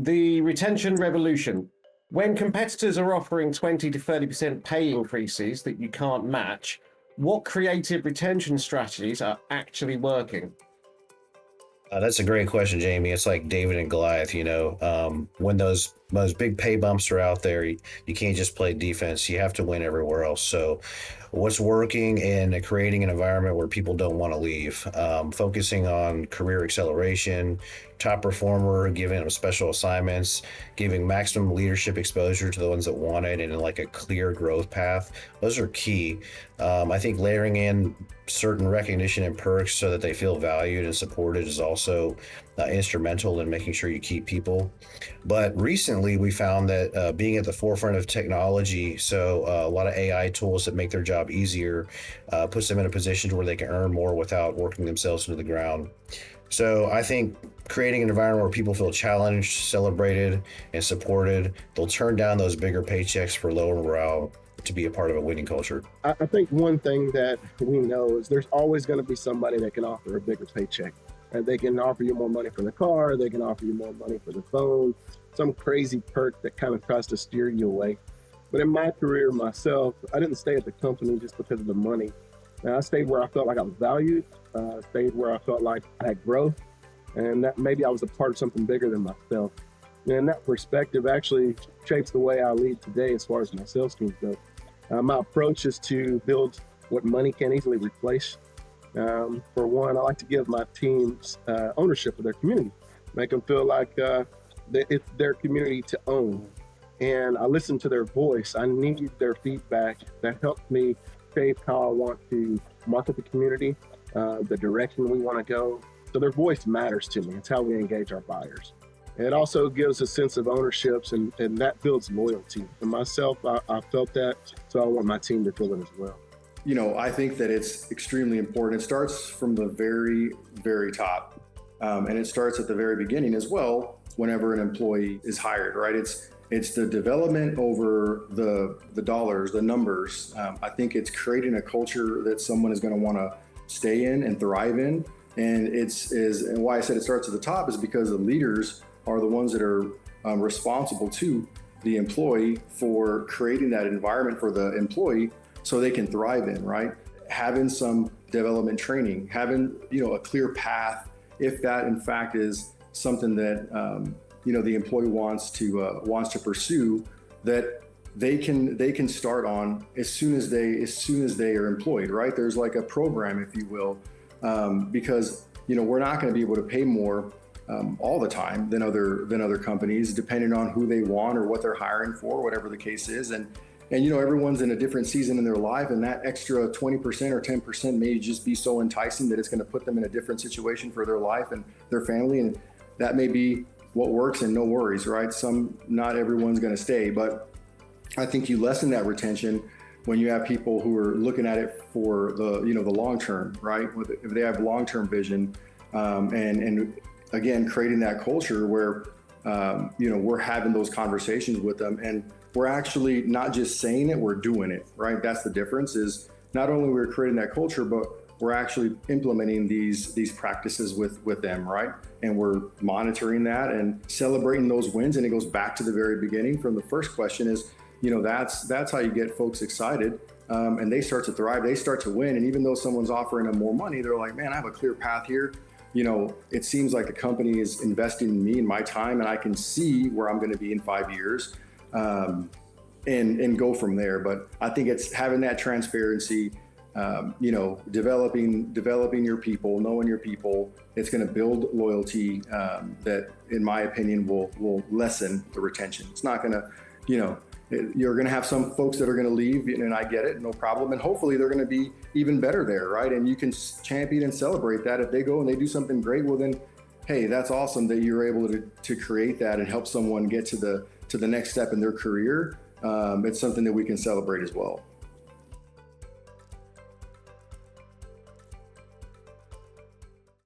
The retention revolution. When competitors are offering 20 to 30% pay increases that you can't match, what creative retention strategies are actually working? That's a great question, Jamie. It's like David and Goliath, when those big pay bumps are out there, you can't just play defense. You have to win everywhere else. So, what's working in creating an environment where people don't want to leave, focusing on career acceleration, top performer, giving them special assignments, giving maximum leadership exposure to the ones that want it, and like a clear growth path. Those are key. I think layering in certain recognition and perks so that they feel valued and supported is also instrumental in making sure you keep people. But recently, we found that being at the forefront of technology, so a lot of AI tools that make their job easier, puts them in a position where they can earn more without working themselves into the ground. So I think creating an environment where people feel challenged, celebrated, and supported, they'll turn down those bigger paychecks for lower morale to be a part of a winning culture. I think one thing that we know is there's always going to be somebody that can offer a bigger paycheck. And they can offer you more money for the car, they can offer you more money for the phone, some crazy perk that kind of tries to steer you away. But in my career myself, I didn't stay at the company just because of the money. And I stayed where I felt like I was valued, stayed where I felt like I had growth, and that maybe I was a part of something bigger than myself. And that perspective actually shapes the way I lead today as far as my sales teams go. My approach is to build what money can't easily replace. For one, I like to give my teams ownership of their community, make them feel like it's their community to own. And I listen to their voice. I need their feedback that helps me shape how I want to market the community, the direction we want to go. So their voice matters to me. It's how we engage our buyers. It also gives a sense of ownerships, and that builds loyalty. And myself, I felt that, so I want my team to feel it as well. I think that it's extremely important. It starts from the very, very top. And it starts at the very beginning as well, whenever an employee is hired, right? It's the development over the dollars, the numbers. I think it's creating a culture that someone is going to want to stay in and thrive in. And and why I said it starts at the top is because the leaders are the ones that are responsible to the employee for creating that environment for the employee so they can thrive in, right? Having some development training, having, a clear path, if that in fact is something that, the employee wants to pursue, that they can start on as soon as they are employed, right? There's like a program, if you will, because, we're not going to be able to pay more all the time than other companies, depending on who they want or what they're hiring for, whatever the case is. And everyone's in a different season in their life, and that extra 20% or 10% may just be so enticing that it's going to put them in a different situation for their life and their family. And that may be what works, and no worries, right? Not everyone's going to stay, but I think you lessen that retention when you have people who are looking at it for the long term, right? If they have long-term vision, and again, creating that culture where, we're having those conversations with them, and we're actually not just saying it, we're doing it, right? That's the difference, is not only we're creating that culture, but we're actually implementing these practices with them, right? And we're monitoring that and celebrating those wins. And it goes back to the very beginning from the first question is, that's how you get folks excited, and they start to thrive, they start to win. And even though someone's offering them more money, they're like, man, I have a clear path here. It seems like the company is investing in me and my time, and I can see where I'm going to be in 5 years, and go from there. But I think it's having that transparency, developing your people, knowing your people. It's going to build loyalty, that, in my opinion, will lessen the retention. It's not going to, you're going to have some folks that are going to leave, and I get it, no problem. And hopefully they're going to be even better there, right? And you can champion and celebrate that. If they go and they do something great, well then, hey, that's awesome that you're able to create that and help someone get to the next step in their career. It's something that we can celebrate as well.